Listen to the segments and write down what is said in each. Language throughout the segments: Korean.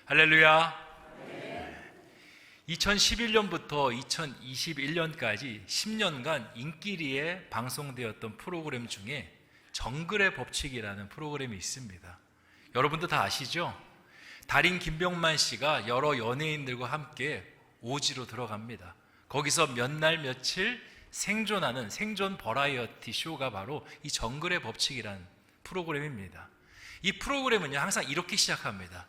할렐루야. 2011년부터 2021년까지 10년간 인기리에 방송되었던 프로그램 중에 정글의 법칙이라는 프로그램이 있습니다. 여러분도 다 아시죠? 달인 김병만 씨가 여러 연예인들과 함께 오지로 들어갑니다. 거기서 몇 날 며칠 생존하는 생존 버라이어티 쇼가 바로 이 정글의 법칙이라는 프로그램입니다. 이 프로그램은요, 항상 이렇게 시작합니다.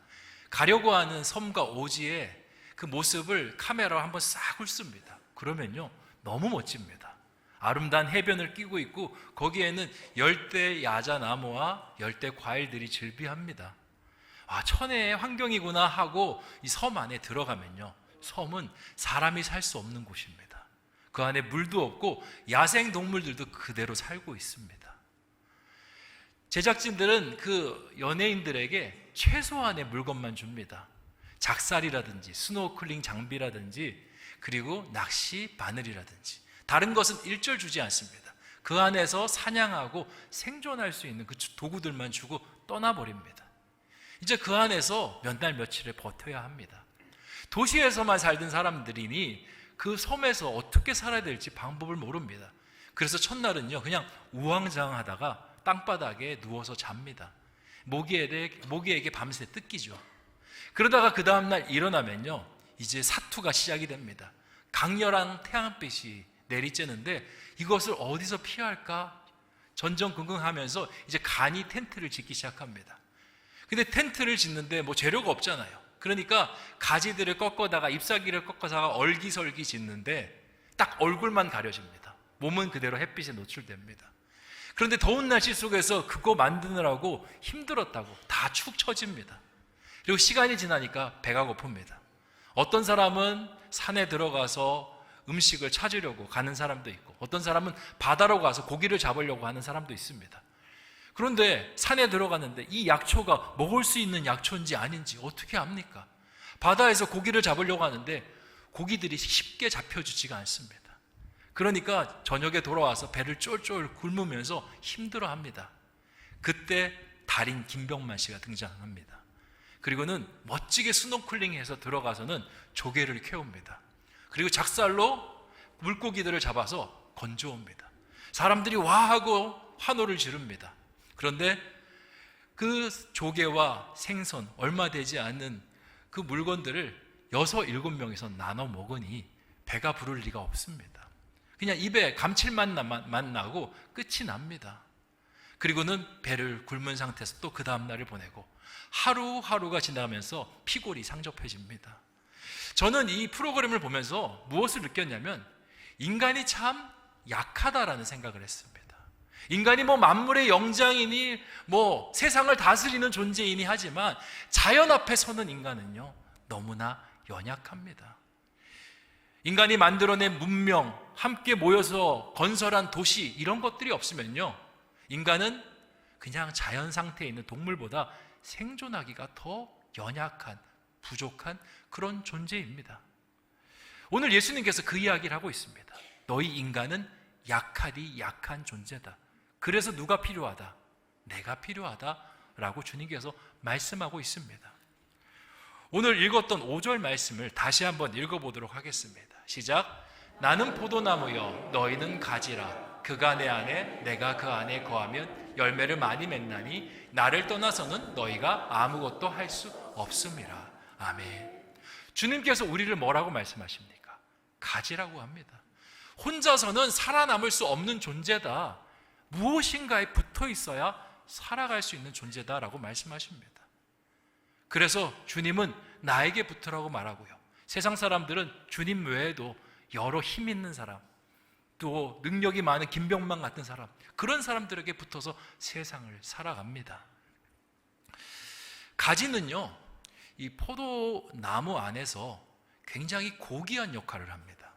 가려고 하는 섬과 오지의 그 모습을 카메라로 한번 싹 훑습니다. 그러면요, 너무 멋집니다. 아름다운 해변을 끼고 있고 거기에는 열대 야자나무와 열대 과일들이 즐비합니다. 아, 천혜의 환경이구나 하고 이 섬 안에 들어가면요, 섬은 사람이 살 수 없는 곳입니다. 그 안에 물도 없고 야생 동물들도 그대로 살고 있습니다. 제작진들은 그 연예인들에게 최소한의 물건만 줍니다. 작살이라든지 스노클링 장비라든지 그리고 낚시 바늘이라든지 다른 것은 일절 주지 않습니다. 그 안에서 사냥하고 생존할 수 있는 그 도구들만 주고 떠나버립니다. 이제 그 안에서 몇 날 며칠을 버텨야 합니다. 도시에서만 살던 사람들이니 그 섬에서 어떻게 살아야 될지 방법을 모릅니다. 그래서 첫날은요, 그냥 우왕좌왕하다가 땅바닥에 누워서 잡니다. 모기에게 밤새 뜯기죠. 그러다가 그 다음날 일어나면요, 이제 사투가 시작이 됩니다. 강렬한 태양빛이 내리쬐는데 이것을 어디서 피할까 전전긍긍하면서 이제 간이 텐트를 짓기 시작합니다. 근데 텐트를 짓는데 뭐 재료가 없잖아요. 그러니까 가지들을 꺾어다가 잎사귀를 꺾어다가 얼기설기 짓는데 딱 얼굴만 가려집니다. 몸은 그대로 햇빛에 노출됩니다. 그런데 더운 날씨 속에서 그거 만드느라고 힘들었다고 다 축 처집니다. 그리고 시간이 지나니까 배가 고픕니다. 어떤 사람은 산에 들어가서 음식을 찾으려고 가는 사람도 있고 어떤 사람은 바다로 가서 고기를 잡으려고 하는 사람도 있습니다. 그런데 산에 들어갔는데 이 약초가 먹을 수 있는 약초인지 아닌지 어떻게 압니까? 바다에서 고기를 잡으려고 하는데 고기들이 쉽게 잡혀주지가 않습니다. 그러니까 저녁에 돌아와서 배를 쫄쫄 굶으면서 힘들어합니다. 그때 달인 김병만 씨가 등장합니다. 그리고는 멋지게 스노클링해서 들어가서는 조개를 캐옵니다. 그리고 작살로 물고기들을 잡아서 건져옵니다. 사람들이 와하고 환호를 지릅니다. 그런데 그 조개와 생선 얼마 되지 않는 그 물건들을 6, 7명이서 나눠 먹으니 배가 부를 리가 없습니다. 그냥 입에 감칠맛만 나고 끝이 납니다. 그리고는 배를 굶은 상태에서 또 그 다음날을 보내고 하루하루가 지나가면서 피골이 상접해집니다. 저는 이 프로그램을 보면서 무엇을 느꼈냐면 인간이 참 약하다라는 생각을 했습니다. 인간이 뭐 만물의 영장이니 뭐 세상을 다스리는 존재이니 하지만 자연 앞에 서는 인간은요, 너무나 연약합니다. 인간이 만들어낸 문명, 함께 모여서 건설한 도시 이런 것들이 없으면요, 인간은 그냥 자연 상태에 있는 동물보다 생존하기가 더 연약한, 부족한 그런 존재입니다. 오늘 예수님께서 그 이야기를 하고 있습니다. 너희 인간은 약하디 약한 존재다. 그래서 누가 필요하다? 내가 필요하다라고 주님께서 말씀하고 있습니다. 오늘 읽었던 5절 말씀을 다시 한번 읽어보도록 하겠습니다. 시작. 나는 포도나무여 너희는 가지라. 그가 내 안에 내가 그 안에 거하면 열매를 많이 맺나니 나를 떠나서는 너희가 아무것도 할 수 없음이라. 아멘. 주님께서 우리를 뭐라고 말씀하십니까? 가지라고 합니다. 혼자서는 살아남을 수 없는 존재다. 무엇인가에 붙어 있어야 살아갈 수 있는 존재다라고 말씀하십니다. 그래서 주님은 나에게 붙으라고 말하고요, 세상 사람들은 주님 외에도 여러 힘 있는 사람, 또 능력이 많은 김병만 같은 사람, 그런 사람들에게 붙어서 세상을 살아갑니다. 가지는요, 이 포도나무 안에서 굉장히 고귀한 역할을 합니다.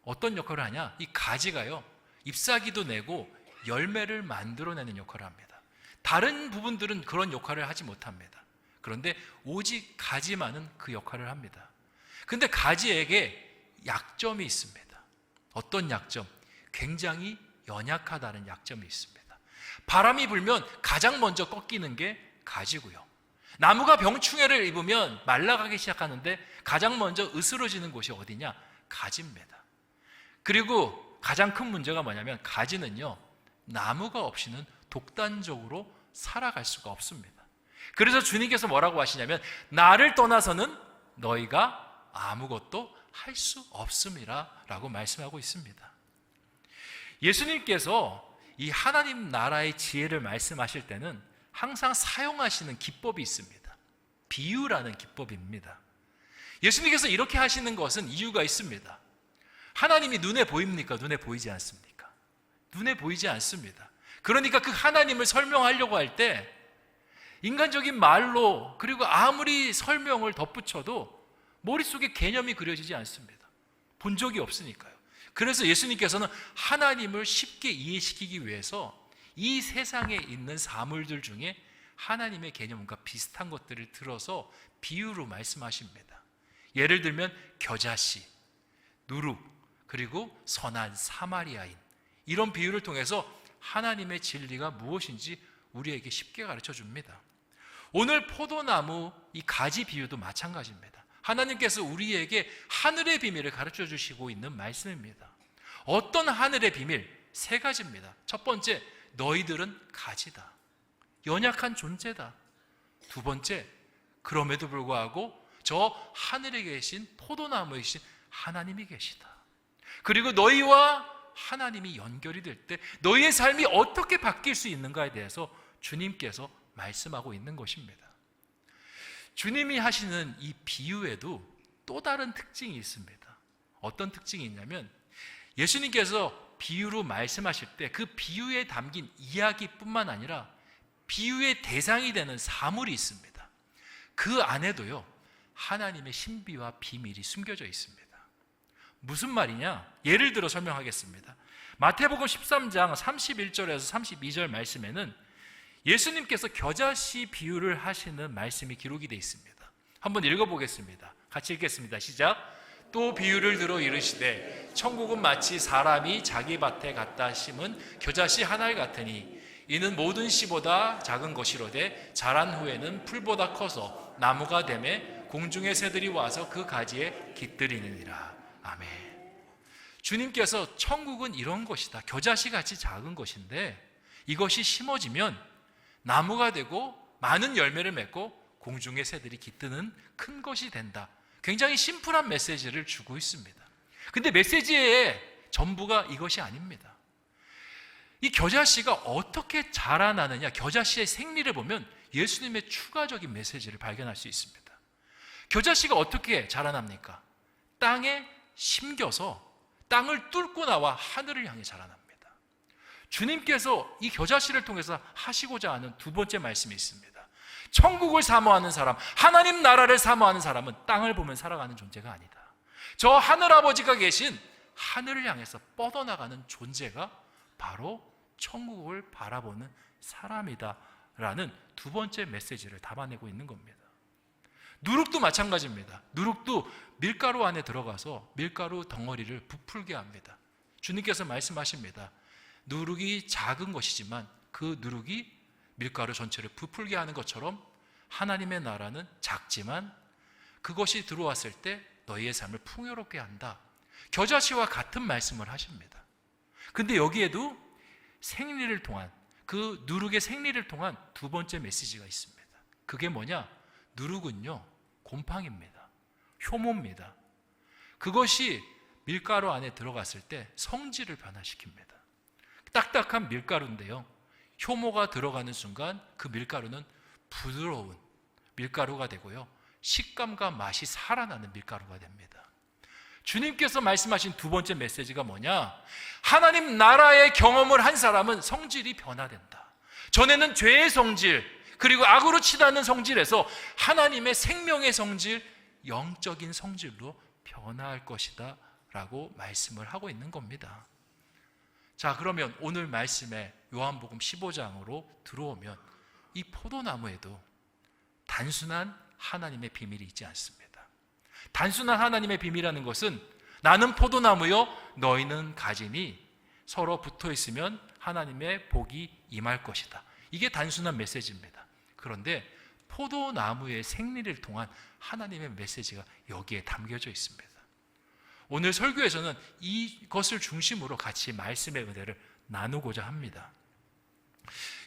어떤 역할을 하냐? 이 가지가요, 잎사귀도 내고 열매를 만들어내는 역할을 합니다. 다른 부분들은 그런 역할을 하지 못합니다. 그런데 오직 가지만은 그 역할을 합니다. 근데 가지에게 약점이 있습니다. 어떤 약점? 굉장히 연약하다는 약점이 있습니다. 바람이 불면 가장 먼저 꺾이는 게 가지고요, 나무가 병충해를 입으면 말라가기 시작하는데 가장 먼저 으스러지는 곳이 어디냐? 가지입니다. 그리고 가장 큰 문제가 뭐냐면 가지는요, 나무가 없이는 독단적으로 살아갈 수가 없습니다. 그래서 주님께서 뭐라고 하시냐면 나를 떠나서는 너희가 아무것도 할 수 없음이라 라고 말씀하고 있습니다. 예수님께서 이 하나님 나라의 지혜를 말씀하실 때는 항상 사용하시는 기법이 있습니다. 비유라는 기법입니다. 예수님께서 이렇게 하시는 것은 이유가 있습니다. 하나님이 눈에 보입니까? 눈에 보이지 않습니까? 눈에 보이지 않습니다. 그러니까 그 하나님을 설명하려고 할 때 인간적인 말로, 그리고 아무리 설명을 덧붙여도 머릿속에 개념이 그려지지 않습니다. 본 적이 없으니까요. 그래서 예수님께서는 하나님을 쉽게 이해시키기 위해서 이 세상에 있는 사물들 중에 하나님의 개념과 비슷한 것들을 들어서 비유로 말씀하십니다. 예를 들면 겨자씨, 누룩, 그리고 선한 사마리아인, 이런 비유를 통해서 하나님의 진리가 무엇인지 우리에게 쉽게 가르쳐 줍니다. 오늘 포도나무 이 가지 비유도 마찬가지입니다. 하나님께서 우리에게 하늘의 비밀을 가르쳐 주시고 있는 말씀입니다. 어떤 하늘의 비밀? 세 가지입니다. 첫 번째, 너희들은 가지다. 연약한 존재다. 두 번째, 그럼에도 불구하고 저 하늘에 계신 포도나무에 계신 하나님이 계시다. 그리고 너희와 하나님이 연결이 될 때 너희의 삶이 어떻게 바뀔 수 있는가에 대해서 주님께서 말씀하고 있는 것입니다. 주님이 하시는 이 비유에도 또 다른 특징이 있습니다. 어떤 특징이 있냐면 예수님께서 비유로 말씀하실 때 그 비유에 담긴 이야기뿐만 아니라 비유의 대상이 되는 사물이 있습니다. 그 안에도요, 하나님의 신비와 비밀이 숨겨져 있습니다. 무슨 말이냐? 예를 들어 설명하겠습니다. 마태복음 13장 31절에서 32절 말씀에는 예수님께서 겨자씨 비유를 하시는 말씀이 기록이 되어 있습니다. 한번 읽어보겠습니다. 같이 읽겠습니다. 시작. 또 비유를 들어 이르시되 천국은 마치 사람이 자기 밭에 갖다 심은 겨자씨 하나를 같으니 이는 모든 씨보다 작은 것이로되 자란 후에는 풀보다 커서 나무가 되매 공중의 새들이 와서 그 가지에 깃들이느니라. 아멘. 주님께서 천국은 이런 것이다. 겨자씨같이 작은 것인데 이것이 심어지면 나무가 되고 많은 열매를 맺고 공중의 새들이 깃드는 큰 것이 된다. 굉장히 심플한 메시지를 주고 있습니다. 근데 메시지의 전부가 이것이 아닙니다. 이 겨자씨가 어떻게 자라나느냐, 겨자씨의 생리를 보면 예수님의 추가적인 메시지를 발견할 수 있습니다. 겨자씨가 어떻게 자라납니까? 땅에 심겨서 땅을 뚫고 나와 하늘을 향해 자라납니다. 주님께서 이 겨자씨를 통해서 하시고자 하는 두 번째 말씀이 있습니다. 천국을 사모하는 사람, 하나님 나라를 사모하는 사람은 땅을 보면 살아가는 존재가 아니다. 저 하늘아버지가 계신 하늘을 향해서 뻗어나가는 존재가 바로 천국을 바라보는 사람이다 라는 두 번째 메시지를 담아내고 있는 겁니다. 누룩도 마찬가지입니다. 누룩도 밀가루 안에 들어가서 밀가루 덩어리를 부풀게 합니다. 주님께서 말씀하십니다. 누룩이 작은 것이지만 그 누룩이 밀가루 전체를 부풀게 하는 것처럼 하나님의 나라는 작지만 그것이 들어왔을 때 너희의 삶을 풍요롭게 한다. 겨자씨와 같은 말씀을 하십니다. 근데 여기에도 생리를 통한, 그 누룩의 생리를 통한 두 번째 메시지가 있습니다. 그게 뭐냐? 누룩은요, 곰팡입니다. 효모입니다. 그것이 밀가루 안에 들어갔을 때 성질을 변화시킵니다. 딱딱한 밀가루인데요, 효모가 들어가는 순간 그 밀가루는 부드러운 밀가루가 되고요, 식감과 맛이 살아나는 밀가루가 됩니다. 주님께서 말씀하신 두 번째 메시지가 뭐냐? 하나님 나라의 경험을 한 사람은 성질이 변화된다. 전에는 죄의 성질, 그리고 악으로 치닫는 성질에서 하나님의 생명의 성질, 영적인 성질로 변화할 것이다 라고 말씀을 하고 있는 겁니다. 자, 그러면 오늘 말씀에 요한복음 15장으로 들어오면 이 포도나무에도 단순한 하나님의 비밀이 있지 않습니다. 단순한 하나님의 비밀이라는 것은 나는 포도나무요 너희는 가지니 서로 붙어 있으면 하나님의 복이 임할 것이다. 이게 단순한 메시지입니다. 그런데 포도나무의 생리를 통한 하나님의 메시지가 여기에 담겨져 있습니다. 오늘 설교에서는 이것을 중심으로 같이 말씀의 은혜를 나누고자 합니다.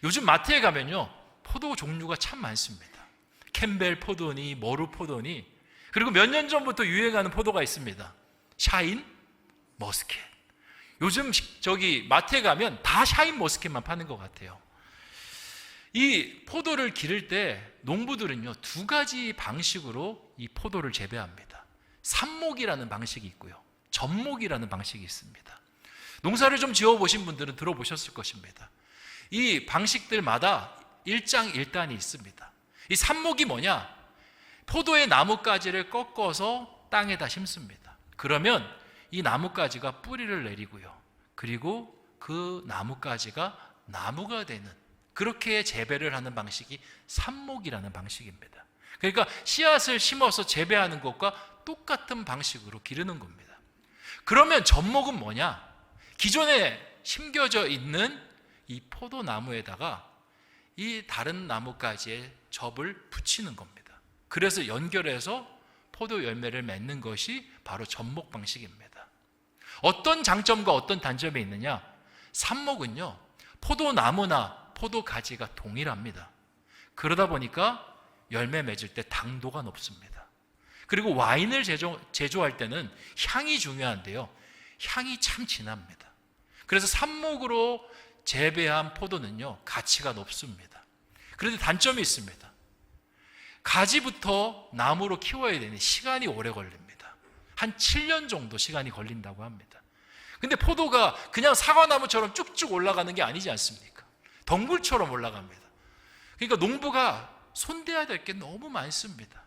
요즘 마트에 가면요, 포도 종류가 참 많습니다. 캠벨 포도니 머루 포도니, 그리고 몇 년 전부터 유행하는 포도가 있습니다. 샤인 머스켓. 요즘 저기 마트에 가면 다 샤인 머스켓만 파는 것 같아요. 이 포도를 기를 때 농부들은요, 두 가지 방식으로 이 포도를 재배합니다. 삽목이라는 방식이 있고요, 접목이라는 방식이 있습니다. 농사를 좀 지어보신 분들은 들어보셨을 것입니다. 이 방식들마다 일장일단이 있습니다. 이 삽목이 뭐냐? 포도의 나뭇가지를 꺾어서 땅에다 심습니다. 그러면 이 나뭇가지가 뿌리를 내리고요, 그리고 그 나뭇가지가 나무가 되는, 그렇게 재배를 하는 방식이 삽목이라는 방식입니다. 그러니까 씨앗을 심어서 재배하는 것과 똑같은 방식으로 기르는 겁니다. 그러면 접목은 뭐냐? 기존에 심겨져 있는 이 포도나무에다가 이 다른 나뭇가지에 접을 붙이는 겁니다. 그래서 연결해서 포도 열매를 맺는 것이 바로 접목 방식입니다. 어떤 장점과 어떤 단점이 있느냐? 삽목은요, 포도나무나 포도가지가 동일합니다. 그러다 보니까 열매 맺을 때 당도가 높습니다. 그리고 와인을 제조할 때는 향이 중요한데요, 향이 참 진합니다. 그래서 삽목으로 재배한 포도는요, 가치가 높습니다. 그런데 단점이 있습니다. 가지부터 나무로 키워야 되니 시간이 오래 걸립니다. 한 7년 정도 시간이 걸린다고 합니다. 근데 포도가 그냥 사과나무처럼 쭉쭉 올라가는 게 아니지 않습니까? 덩굴처럼 올라갑니다. 그러니까 농부가 손대야 될 게 너무 많습니다.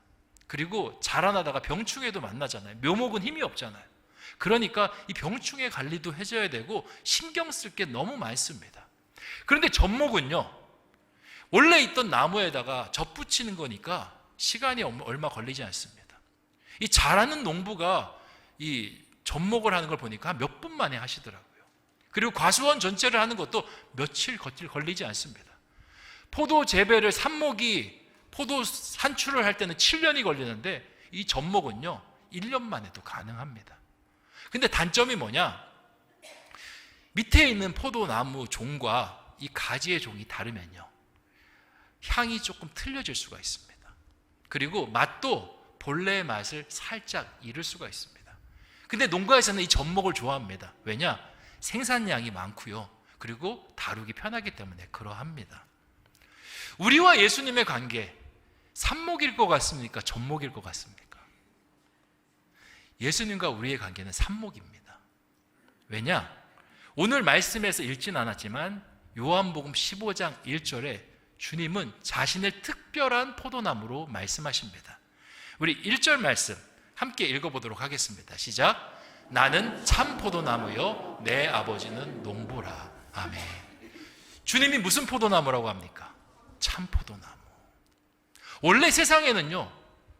그리고 자라나다가 병충해도 만나잖아요. 묘목은 힘이 없잖아요. 그러니까 이 병충해 관리도 해줘야 되고 신경 쓸 게 너무 많습니다. 그런데 접목은요, 원래 있던 나무에다가 접 붙이는 거니까 시간이 얼마 걸리지 않습니다. 이 잘하는 농부가 이 접목을 하는 걸 보니까 몇 분 만에 하시더라고요. 그리고 과수원 전체를 하는 것도 며칠 걸리지 않습니다. 포도 재배를, 삽목이 포도 산출을 할 때는 7년이 걸리는데 이 접목은요 1년 만에도 가능합니다. 근데 단점이 뭐냐? 밑에 있는 포도나무 종과 이 가지의 종이 다르면요, 향이 조금 틀려질 수가 있습니다. 그리고 맛도 본래의 맛을 살짝 잃을 수가 있습니다. 근데 농가에서는 이 접목을 좋아합니다. 왜냐? 생산량이 많고요, 그리고 다루기 편하기 때문에 그러합니다. 우리와 예수님의 관계, 삽목일 것 같습니까? 접목일 것 같습니까? 예수님과 우리의 관계는 삽목입니다. 왜냐? 오늘 말씀에서 읽진 않았지만 요한복음 15장 1절에 주님은 자신을 특별한 포도나무로 말씀하십니다. 우리 1절 말씀 함께 읽어보도록 하겠습니다. 시작. 나는 참 포도나무요 내 아버지는 농부라. 아멘. 주님이 무슨 포도나무라고 합니까? 참 포도나무. 원래 세상에는요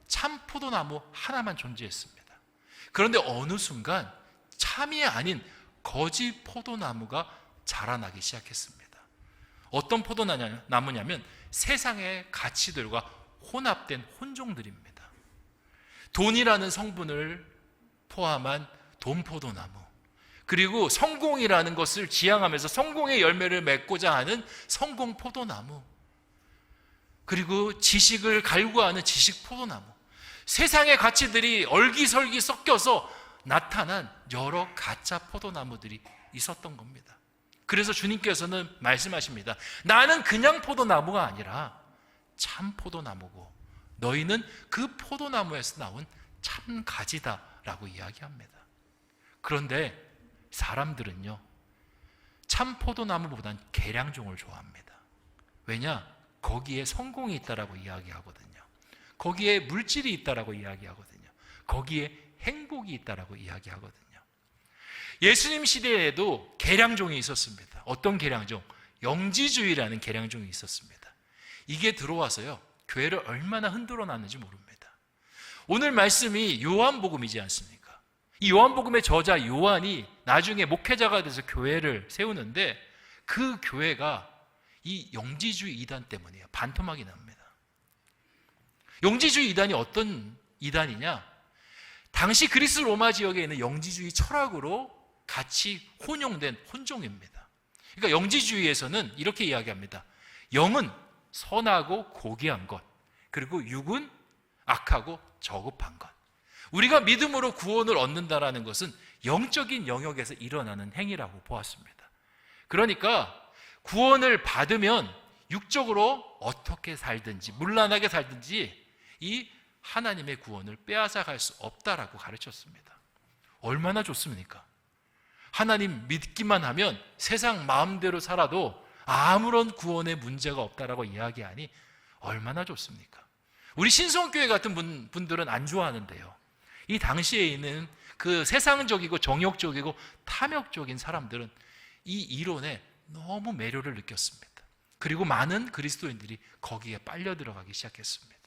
참 포도나무 하나만 존재했습니다. 그런데 어느 순간 참이 아닌 거짓 포도나무가 자라나기 시작했습니다. 어떤 포도나무냐면 세상의 가치들과 혼합된 혼종들입니다. 돈이라는 성분을 포함한 돈포도나무, 그리고 성공이라는 것을 지향하면서 성공의 열매를 맺고자 하는 성공포도나무, 그리고 지식을 갈구하는 지식포도나무, 세상의 가치들이 얼기설기 섞여서 나타난 여러 가짜 포도나무들이 있었던 겁니다. 그래서 주님께서는 말씀하십니다. 나는 그냥 포도나무가 아니라 참 포도나무고 너희는 그 포도나무에서 나온 참 가지다라고 이야기합니다. 그런데 사람들은요 참 포도나무보단 계량종을 좋아합니다. 왜냐? 거기에 성공이 있다라고 이야기하거든요. 거기에 물질이 있다라고 이야기하거든요. 거기에 행복이 있다라고 이야기하거든요. 예수님 시대에도 계량종이 있었습니다. 어떤 계량종? 영지주의라는 계량종이 있었습니다. 이게 들어와서요 교회를 얼마나 흔들어 놨는지 모릅니다. 오늘 말씀이 요한복음이지 않습니까? 이 요한복음의 저자 요한이 나중에 목회자가 돼서 교회를 세우는데 그 교회가 이 영지주의 이단 때문이에요. 반토막이 납니다. 영지주의 이단이 어떤 이단이냐? 당시 그리스 로마 지역에 있는 영지주의 철학으로 같이 혼용된 혼종입니다. 그러니까 영지주의에서는 이렇게 이야기합니다. 영은 선하고 고귀한 것, 그리고 육은 악하고 저급한 것. 우리가 믿음으로 구원을 얻는다라는 것은 영적인 영역에서 일어나는 행위라고 보았습니다. 그러니까 구원을 받으면 육적으로 어떻게 살든지 문란하게 살든지 이 하나님의 구원을 빼앗아갈 수 없다라고 가르쳤습니다. 얼마나 좋습니까? 하나님 믿기만 하면 세상 마음대로 살아도 아무런 구원의 문제가 없다라고 이야기하니 얼마나 좋습니까? 우리 신성교회 같은 분들은 안 좋아하는데요. 이 당시에 있는 그 세상적이고 정욕적이고 탐욕적인 사람들은 이 이론에 너무 매료를 느꼈습니다. 그리고 많은 그리스도인들이 거기에 빨려 들어가기 시작했습니다.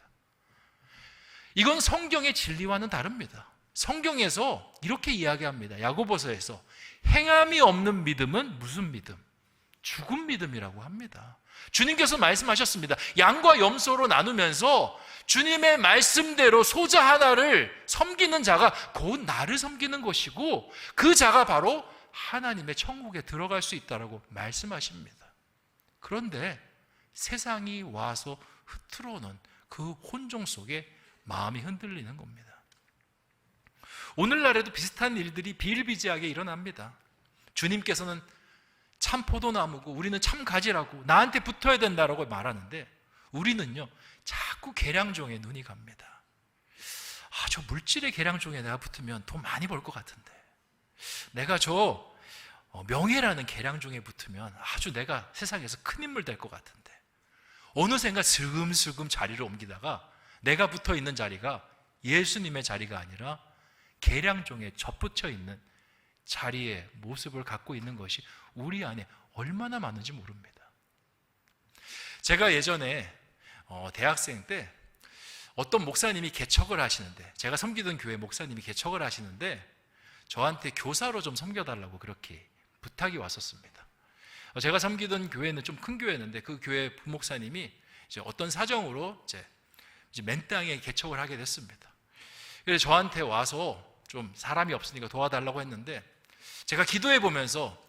이건 성경의 진리와는 다릅니다. 성경에서 이렇게 이야기합니다. 야고보서에서 행함이 없는 믿음은 무슨 믿음? 죽은 믿음이라고 합니다. 주님께서 말씀하셨습니다. 양과 염소로 나누면서 주님의 말씀대로 소자 하나를 섬기는 자가 곧 나를 섬기는 것이고 그 자가 바로 하나님의 천국에 들어갈 수 있다라고 말씀하십니다. 그런데 세상이 와서 흐트러오는 그 혼종 속에 마음이 흔들리는 겁니다. 오늘날에도 비슷한 일들이 비일비재하게 일어납니다. 주님께서는 참 포도나무고 우리는 참 가지라고 나한테 붙어야 된다라고 말하는데 우리는요 자꾸 계량종에 눈이 갑니다. 저 물질의 계량종에 내가 붙으면 돈 많이 벌 것 같은데, 내가 저 명예라는 계량종에 붙으면 아주 내가 세상에서 큰 인물 될 것 같은데, 어느샌가 슬금슬금 자리를 옮기다가 내가 붙어 있는 자리가 예수님의 자리가 아니라 계량종에 접붙여 있는 자리의 모습을 갖고 있는 것이 우리 안에 얼마나 많은지 모릅니다. 제가 예전에 대학생 때 어떤 목사님이 개척을 하시는데, 제가 섬기던 교회 목사님이 개척을 하시는데 저한테 교사로 좀 섬겨달라고 그렇게 부탁이 왔었습니다. 제가 섬기던 교회는 좀 큰 교회였는데 그 교회 부목사님이 이제 어떤 사정으로 이제 맨 땅에 개척을 하게 됐습니다. 그래서 저한테 와서 좀 사람이 없으니까 도와달라고 했는데 제가 기도해 보면서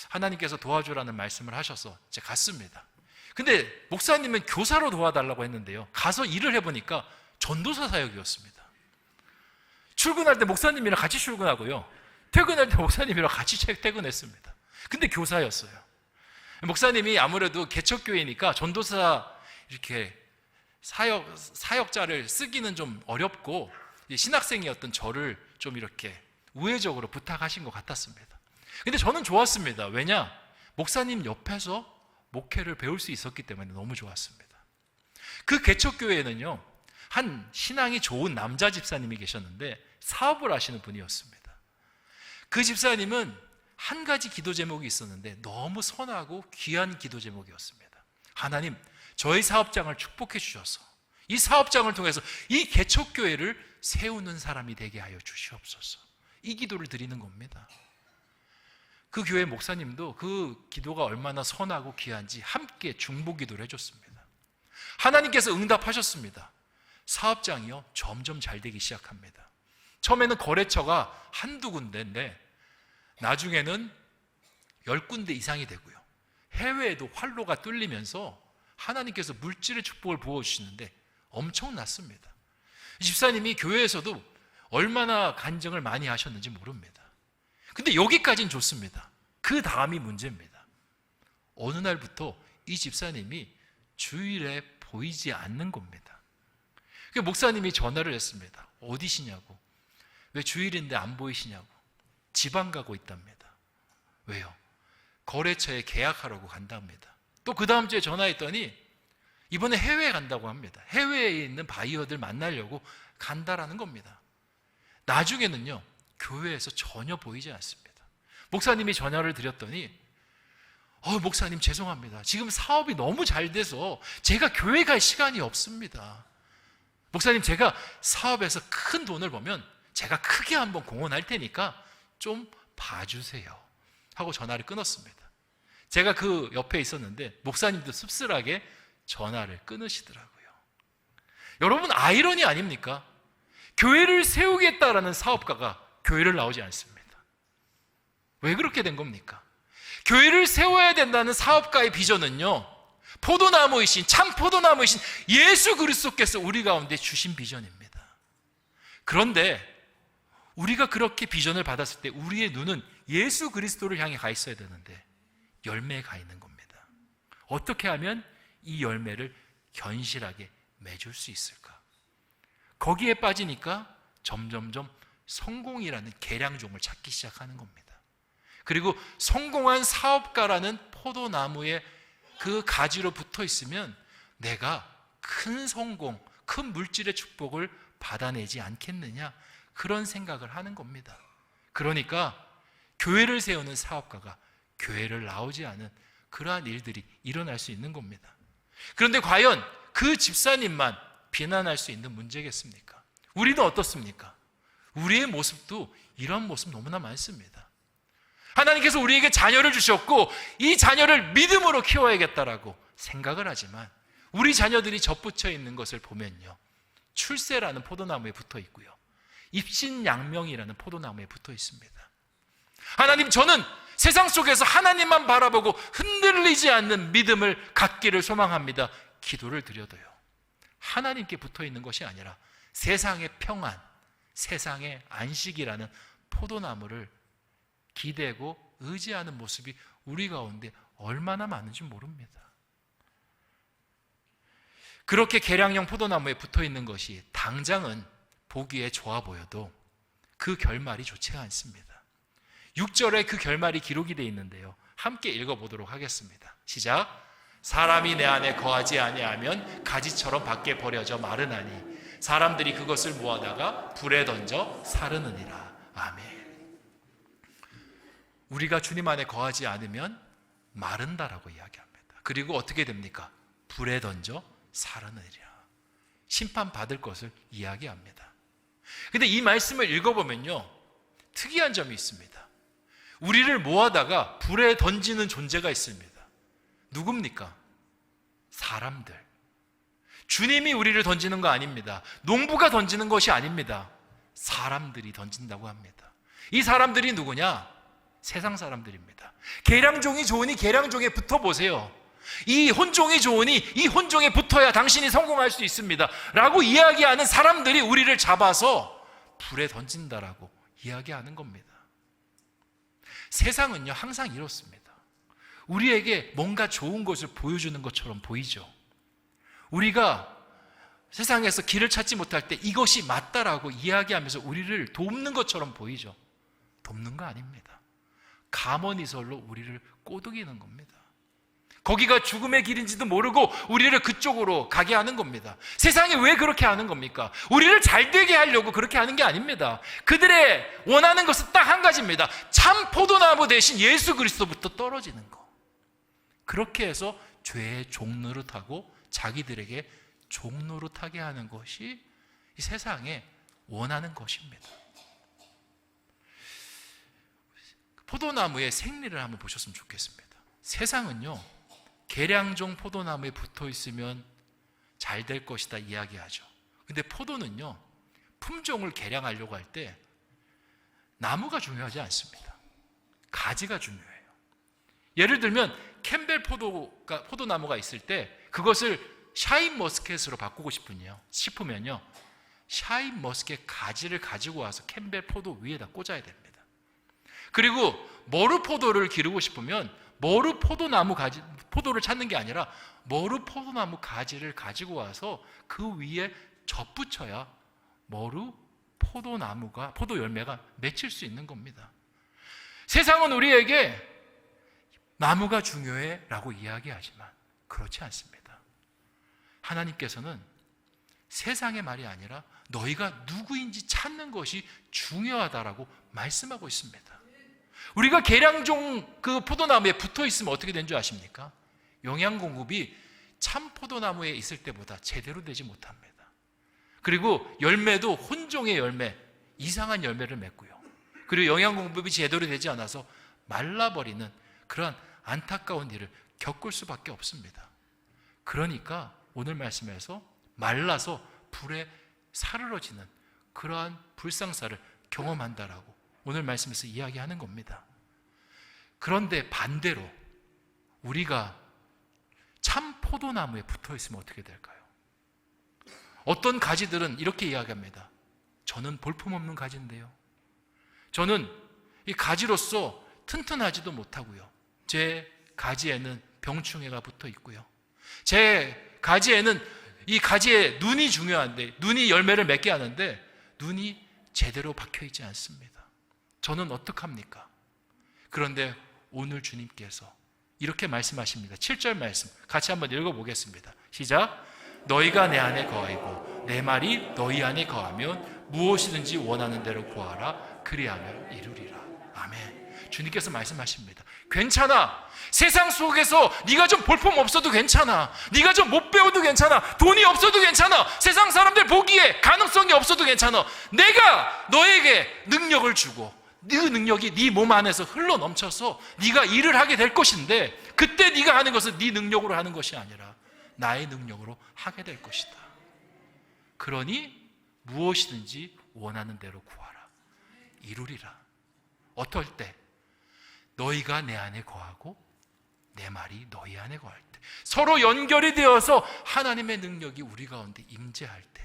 하나님께서 도와주라는 말씀을 하셔서 제가 갔습니다. 근데 목사님은 교사로 도와달라고 했는데요, 가서 일을 해보니까 전도사 사역이었습니다. 출근할 때 목사님이랑 같이 출근하고요, 퇴근할 때 목사님이랑 같이 퇴근했습니다. 근데 교사였어요. 목사님이 아무래도 개척교회니까 전도사 이렇게 사역자를 쓰기는 좀 어렵고 신학생이었던 저를 좀 이렇게 우회적으로 부탁하신 것 같았습니다. 근데 저는 좋았습니다. 왜냐? 목사님 옆에서 목회를 배울 수 있었기 때문에 너무 좋았습니다. 그 개척교회에는요 한 신앙이 좋은 남자 집사님이 계셨는데 사업을 하시는 분이었습니다. 그 집사님은 한 가지 기도 제목이 있었는데 너무 선하고 귀한 기도 제목이었습니다. 하나님, 저희 사업장을 축복해 주셔서 이 사업장을 통해서 이 개척교회를 세우는 사람이 되게 하여 주시옵소서. 이 기도를 드리는 겁니다. 그 교회 목사님도 그 기도가 얼마나 선하고 귀한지 함께 중보기도를 해줬습니다. 하나님께서 응답하셨습니다. 사업장이요 점점 잘 되기 시작합니다. 처음에는 거래처가 한두 군데인데 나중에는 10군데 이상이 되고요, 해외에도 활로가 뚫리면서 하나님께서 물질의 축복을 부어주시는데 엄청났습니다. 집사님이 교회에서도 얼마나 간증을 많이 하셨는지 모릅니다. 근데 여기까지는 좋습니다. 그 다음이 문제입니다. 어느 날부터 이 집사님이 주일에 보이지 않는 겁니다. 목사님이 전화를 했습니다. 어디시냐고. 왜 주일인데 안 보이시냐고. 지방 가고 있답니다. 왜요? 거래처에 계약하라고 간답니다. 또 그 다음 주에 전화했더니 이번에 해외에 간다고 합니다. 해외에 있는 바이어들 만나려고 간다라는 겁니다. 나중에는요 교회에서 전혀 보이지 않습니다. 목사님이 전화를 드렸더니 목사님 죄송합니다. 지금 사업이 너무 잘 돼서 제가 교회 갈 시간이 없습니다. 목사님, 제가 사업에서 큰 돈을 벌면 제가 크게 한번 공헌할 테니까 좀 봐주세요 하고 전화를 끊었습니다. 제가 그 옆에 있었는데 목사님도 씁쓸하게 전화를 끊으시더라고요. 여러분, 아이러니 아닙니까? 교회를 세우겠다라는 사업가가 교회를 나오지 않습니다. 왜 그렇게 된 겁니까? 교회를 세워야 된다는 사업가의 비전은요, 포도나무이신, 참 포도나무이신 예수 그리스도께서 우리 가운데 주신 비전입니다. 그런데 우리가 그렇게 비전을 받았을 때 우리의 눈은 예수 그리스도를 향해 가 있어야 되는데 열매에 가 있는 겁니다. 어떻게 하면 이 열매를 견실하게 맺을 수 있을까? 거기에 빠지니까 점점점 성공이라는 계량종을 찾기 시작하는 겁니다. 그리고 성공한 사업가라는 포도나무에 그 가지로 붙어 있으면 내가 큰 성공, 큰 물질의 축복을 받아내지 않겠느냐, 그런 생각을 하는 겁니다. 그러니까 교회를 세우는 사업가가 교회를 나오지 않은 그러한 일들이 일어날 수 있는 겁니다. 그런데 과연 그 집사님만 비난할 수 있는 문제겠습니까? 우리는 어떻습니까? 우리의 모습도 이런 모습 너무나 많습니다. 하나님께서 우리에게 자녀를 주셨고 이 자녀를 믿음으로 키워야겠다라고 생각을 하지만 우리 자녀들이 접붙여 있는 것을 보면요, 출세라는 포도나무에 붙어 있고요, 입신양명이라는 포도나무에 붙어 있습니다. 하나님, 저는 세상 속에서 하나님만 바라보고 흔들리지 않는 믿음을 갖기를 소망합니다. 기도를 드려도요, 하나님께 붙어 있는 것이 아니라 세상의 평안, 세상의 안식이라는 포도나무를 기대고 의지하는 모습이 우리 가운데 얼마나 많은지 모릅니다. 그렇게 계량형 포도나무에 붙어 있는 것이 당장은 보기에 좋아 보여도 그 결말이 좋지가 않습니다. 6절에 그 결말이 기록이 되어 있는데요, 함께 읽어보도록 하겠습니다. 시작. 사람이 내 안에 거하지 아니하면 가지처럼 밖에 버려져 마르나니 사람들이 그것을 모아다가 불에 던져 사르느니라. 아멘. 우리가 주님 안에 거하지 않으면 마른다라고 이야기합니다. 그리고 어떻게 됩니까? 불에 던져 사르느니라. 심판받을 것을 이야기합니다. 근데 이 말씀을 읽어보면요, 특이한 점이 있습니다. 우리를 모아다가 불에 던지는 존재가 있습니다. 누굽니까? 사람들. 주님이 우리를 던지는 거 아닙니다. 농부가 던지는 것이 아닙니다. 사람들이 던진다고 합니다. 이 사람들이 누구냐? 세상 사람들입니다. 계량종이 좋으니 계량종에 붙어보세요. 이 혼종이 좋으니 이 혼종에 붙어야 당신이 성공할 수 있습니다 라고 이야기하는 사람들이 우리를 잡아서 불에 던진다라고 이야기하는 겁니다. 세상은요, 항상 이렇습니다. 우리에게 뭔가 좋은 것을 보여주는 것처럼 보이죠. 우리가 세상에서 길을 찾지 못할 때 이것이 맞다라고 이야기하면서 우리를 돕는 것처럼 보이죠. 돕는 거 아닙니다. 가머니설로 우리를 꼬드기는 겁니다. 거기가 죽음의 길인지도 모르고 우리를 그쪽으로 가게 하는 겁니다. 세상이 왜 그렇게 하는 겁니까? 우리를 잘 되게 하려고 그렇게 하는 게 아닙니다. 그들의 원하는 것은 딱 한 가지입니다. 참 포도나무 대신 예수 그리스도부터 떨어지는 거. 그렇게 해서 죄의 종노릇하고 자기들에게 종노릇하게 하는 것이 이 세상에 원하는 것입니다. 포도나무의 생리를 한번 보셨으면 좋겠습니다. 세상은요, 계량종 포도나무에 붙어 있으면 잘 될 것이다 이야기하죠. 근데 포도는요, 품종을 계량하려고 할 때 나무가 중요하지 않습니다. 가지가 중요해요. 예를 들면 캠벨 포도나무가 있을 때 그것을 샤인머스켓으로 바꾸고 싶으면요, 샤인머스켓 가지를 가지고 와서 캠벨 포도 위에다 꽂아야 됩니다. 그리고 머루 포도를 기르고 싶으면 머루 포도나무 가지, 포도를 찾는 게 아니라 머루 포도나무 가지를 가지고 와서 그 위에 접붙여야 머루 포도나무가, 포도 열매가 맺힐 수 있는 겁니다. 세상은 우리에게 나무가 중요해 라고 이야기하지만 그렇지 않습니다. 하나님께서는 세상의 말이 아니라 너희가 누구인지 찾는 것이 중요하다라고 말씀하고 있습니다. 우리가 계량종 그 포도나무에 붙어 있으면 어떻게 된 줄 아십니까? 영양 공급이 참 포도나무에 있을 때보다 제대로 되지 못합니다. 그리고 열매도 혼종의 열매, 이상한 열매를 맺고요. 그리고 영양 공급이 제대로 되지 않아서 말라버리는 그런 안타까운 일을 겪을 수밖에 없습니다. 그러니까 오늘 말씀에서 말라서 불에 사르러지는 그러한 불상사를 경험한다라고 오늘 말씀에서 이야기하는 겁니다. 그런데 반대로 우리가 참 포도나무에 붙어 있으면 어떻게 될까요? 어떤 가지들은 이렇게 이야기합니다. 저는 볼품없는 가지인데요. 저는 이 가지로서 튼튼하지도 못하고요. 제 가지에는 병충해가 붙어 있고요. 제 가지에는 이 가지에 눈이 중요한데 눈이 열매를 맺게 하는데 눈이 제대로 박혀 있지 않습니다. 저는 어떡합니까? 그런데 오늘 주님께서 이렇게 말씀하십니다. 7절 말씀 같이 한번 읽어보겠습니다. 시작. 너희가 내 안에 거하고 내 말이 너희 안에 거하면 무엇이든지 원하는 대로 구하라. 그리하면 이루리라. 아멘. 주님께서 말씀하십니다. 괜찮아. 세상 속에서 네가 좀 볼품 없어도 괜찮아. 네가 좀 못 배워도 괜찮아. 돈이 없어도 괜찮아. 세상 사람들 보기에 가능성이 없어도 괜찮아. 내가 너에게 능력을 주고 네 능력이 네 몸 안에서 흘러 넘쳐서 네가 일을 하게 될 것인데 그때 네가 하는 것은 네 능력으로 하는 것이 아니라 나의 능력으로 하게 될 것이다. 그러니 무엇이든지 원하는 대로 구하라. 이루리라. 어떨 때? 너희가 내 안에 거하고 내 말이 너희 안에 거할 때, 서로 연결이 되어서 하나님의 능력이 우리 가운데 임재할 때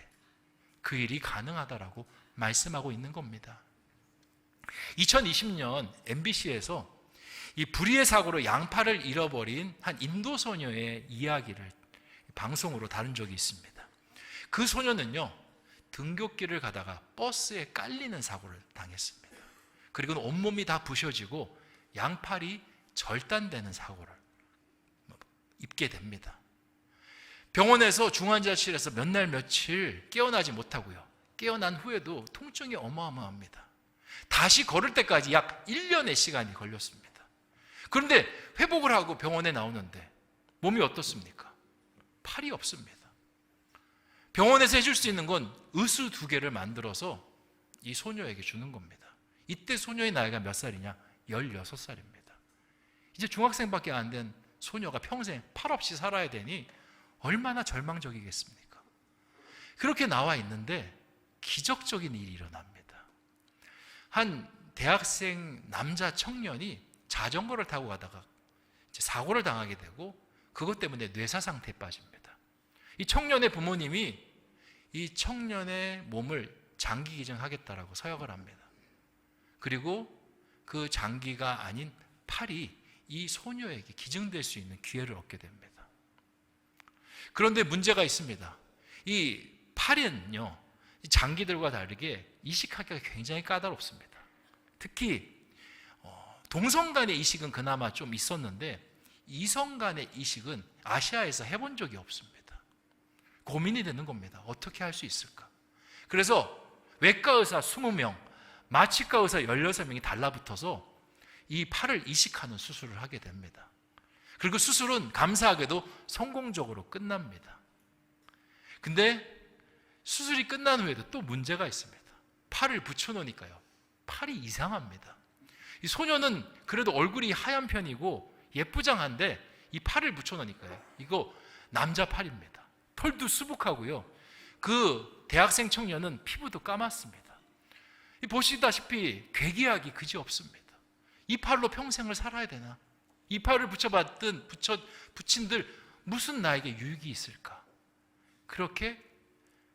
그 일이 가능하다라고 말씀하고 있는 겁니다. 2020년 MBC에서 이 불의의 사고로 양팔을 잃어버린 한 인도 소녀의 이야기를 방송으로 다룬 적이 있습니다. 그 소녀는요, 등굣길을 가다가 버스에 깔리는 사고를 당했습니다. 그리고 온몸이 다 부셔지고 양팔이 절단되는 사고를 입게 됩니다. 병원에서 중환자실에서 몇 날 며칠 깨어나지 못하고요. 깨어난 후에도 통증이 어마어마합니다. 다시 걸을 때까지 약 1년의 시간이 걸렸습니다. 그런데 회복을 하고 병원에 나오는데 몸이 어떻습니까? 팔이 없습니다. 병원에서 해줄 수 있는 건 의수 2개를 만들어서 이 소녀에게 주는 겁니다. 이때 소녀의 나이가 몇 살이냐? 16살입니다. 이제 중학생밖에 안 된 소녀가 평생 팔 없이 살아야 되니 얼마나 절망적이겠습니까? 그렇게 나와 있는데 기적적인 일이 일어납니다. 한 대학생 남자 청년이 자전거를 타고 가다가 사고를 당하게 되고 그것 때문에 뇌사 상태에 빠집니다. 이 청년의 부모님이 이 청년의 몸을 장기 기증하겠다라고 서약을 합니다. 그리고 그 장기가 아닌 팔이 이 소녀에게 기증될 수 있는 기회를 얻게 됩니다. 그런데 문제가 있습니다. 이 팔은요, 장기들과 다르게 이식하기가 굉장히 까다롭습니다. 특히 동성 간의 이식은 그나마 좀 있었는데 이성 간의 이식은 아시아에서 해본 적이 없습니다. 고민이 되는 겁니다. 어떻게 할 수 있을까? 그래서 외과 의사 20명, 마취과 의사 16명이 달라붙어서 이 팔을 이식하는 수술을 하게 됩니다. 그리고 수술은 감사하게도 성공적으로 끝납니다. 근데 수술이 끝난 후에도 또 문제가 있습니다. 팔을 붙여놓으니까요, 팔이 이상합니다. 이 소녀는 그래도 얼굴이 하얀 편이고 예쁘장한데 이 팔을 붙여놓으니까요, 이거 남자 팔입니다. 털도 수북하고요, 그 대학생 청년은 피부도 까맣습니다. 보시다시피 괴기하기 그지없습니다. 이 팔로 평생을 살아야 되나? 이 팔을 붙인들 무슨 나에게 유익이 있을까? 그렇게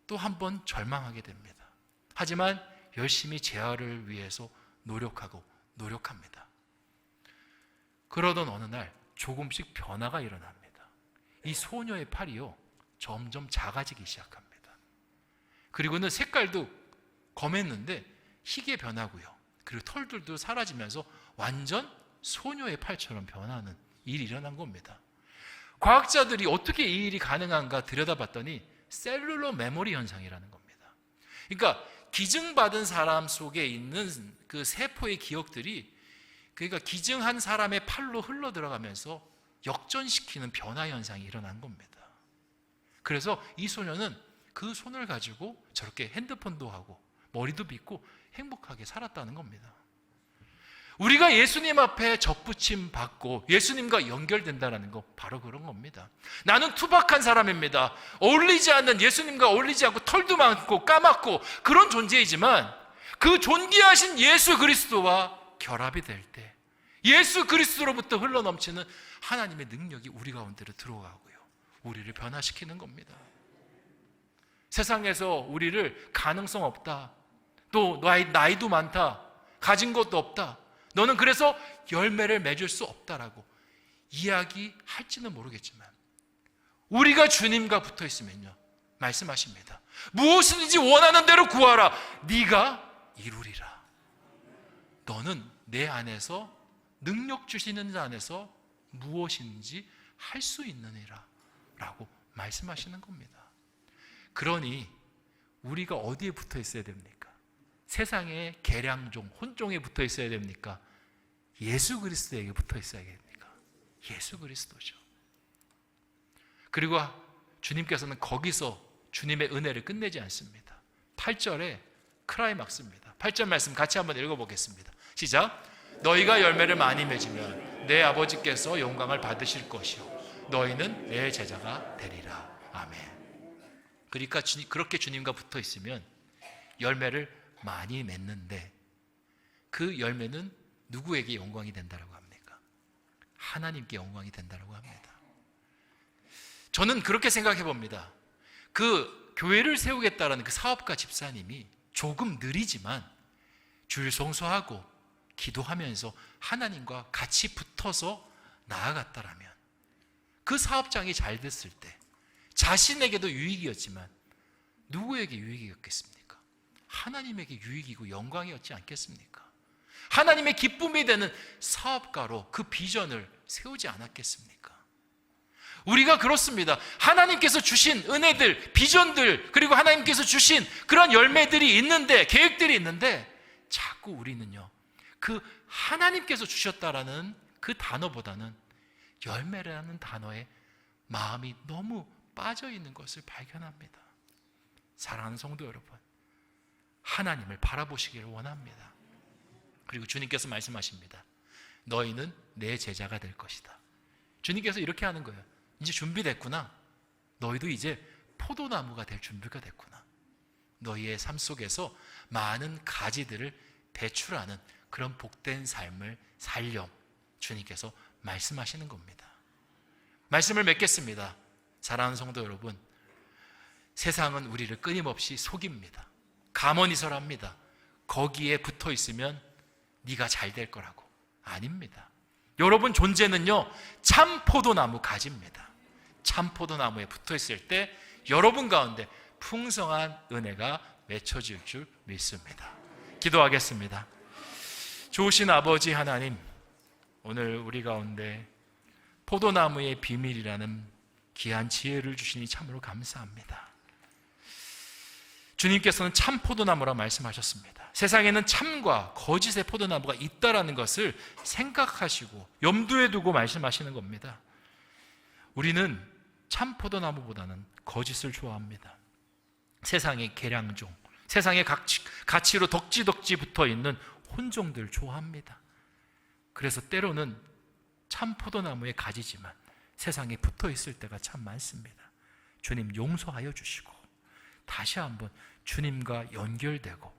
또 한 번 절망하게 됩니다. 하지만 열심히 재활을 위해서 노력합니다. 그러던 어느 날 조금씩 변화가 일어납니다. 이 소녀의 팔이요, 점점 작아지기 시작합니다. 그리고는 색깔도 검했는데 희게 변하고요, 그리고 털들도 사라지면서 완전 소녀의 팔처럼 변하는 일이 일어난 겁니다. 과학자들이 어떻게 이 일이 가능한가 들여다봤더니 셀룰러 메모리 현상이라는 겁니다. 그러니까 기증받은 사람 속에 있는 그 세포의 기억들이, 그러니까 기증한 사람의 팔로 흘러 들어가면서 역전시키는 변화 현상이 일어난 겁니다. 그래서 이 소녀는 그 손을 가지고 저렇게 핸드폰도 하고 머리도 빗고 행복하게 살았다는 겁니다. 우리가 예수님 앞에 접붙임 받고 예수님과 연결된다는 거 바로 그런 겁니다. 나는 투박한 사람입니다. 어울리지 않는, 예수님과 어울리지 않고 털도 많고 까맣고 그런 존재이지만 그 존귀하신 예수 그리스도와 결합이 될 때 예수 그리스도로부터 흘러넘치는 하나님의 능력이 우리 가운데로 들어가고요, 우리를 변화시키는 겁니다. 세상에서 우리를 가능성 없다, 또 나이도 많다, 가진 것도 없다, 너는 그래서 열매를 맺을 수 없다라고 이야기할지는 모르겠지만 우리가 주님과 붙어 있으면요, 말씀하십니다. 무엇이든지 원하는 대로 구하라, 네가 이루리라. 너는 내 안에서, 능력 주시는 자 안에서 무엇인지 할 수 있느니라 라고 말씀하시는 겁니다. 그러니 우리가 어디에 붙어 있어야 됩니까? 세상의 계량종, 혼종에 붙어 있어야 됩니까? 예수 그리스도에게 붙어 있어야 됩니까? 예수 그리스도죠. 그리고 주님께서는 거기서 주님의 은혜를 끝내지 않습니다. 8절에 클라이막스입니다. 8절 말씀 같이 한번 읽어보겠습니다. 시작. 너희가 열매를 많이 맺으면 내 아버지께서 영광을 받으실 것이요 너희는 내 제자가 되리라. 아멘. 그러니까 그렇게 주님과 붙어 있으면 열매를 많이 맺는데 그 열매는 누구에게 영광이 된다고 합니까? 하나님께 영광이 된다고 합니다. 저는 그렇게 생각해 봅니다. 그 교회를 세우겠다라는 그 사업가 집사님이 조금 느리지만 주일 성수하고 기도하면서 하나님과 같이 붙어서 나아갔다라면 그 사업장이 잘 됐을 때 자신에게도 유익이었지만 누구에게 유익이었겠습니까? 하나님에게 유익이고 영광이었지 않겠습니까? 하나님의 기쁨이 되는 사업가로 그 비전을 세우지 않았겠습니까? 우리가 그렇습니다. 하나님께서 주신 은혜들, 비전들, 그리고 하나님께서 주신 그런 열매들이 있는데, 계획들이 있는데 자꾸 우리는요, 그 하나님께서 주셨다라는 그 단어보다는 열매라는 단어에 마음이 너무 빠져 있는 것을 발견합니다. 사랑하는 성도 여러분, 하나님을 바라보시기를 원합니다. 그리고 주님께서 말씀하십니다. 너희는 내 제자가 될 것이다. 주님께서 이렇게 하는 거예요. 이제 준비됐구나. 너희도 이제 포도나무가 될 준비가 됐구나. 너희의 삶 속에서 많은 가지들을 배출하는 그런 복된 삶을 살렴. 주님께서 말씀하시는 겁니다. 말씀을 맺겠습니다. 사랑하는 성도 여러분, 세상은 우리를 끊임없이 속입니다. 가머니설합니다. 거기에 붙어 있으면 네가 잘 될 거라고. 아닙니다. 여러분 존재는요, 참 포도나무 가지입니다. 참 포도나무에 붙어 있을 때 여러분 가운데 풍성한 은혜가 맺혀질 줄 믿습니다. 기도하겠습니다. 좋으신 아버지 하나님, 오늘 우리 가운데 포도나무의 비밀이라는 귀한 지혜를 주시니 참으로 감사합니다. 주님께서는 참 포도나무라 말씀하셨습니다. 세상에는 참과 거짓의 포도나무가 있다라는 것을 생각하시고 염두에 두고 말씀하시는 겁니다. 우리는 참 포도나무보다는 거짓을 좋아합니다. 세상의 계량종, 세상의 가치로 덕지덕지 붙어있는 혼종들 좋아합니다. 그래서 때로는 참 포도나무의 가지지만 세상에 붙어있을 때가 참 많습니다. 주님 용서하여 주시고 다시 한번 주님과 연결되고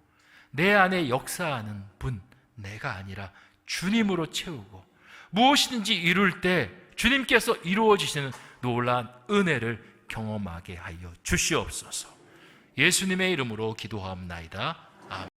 내 안에 역사하는 분, 내가 아니라 주님으로 채우고 무엇이든지 이룰 때 주님께서 이루어지시는 놀라운 은혜를 경험하게 하여 주시옵소서. 예수님의 이름으로 기도하옵나이다. 아멘.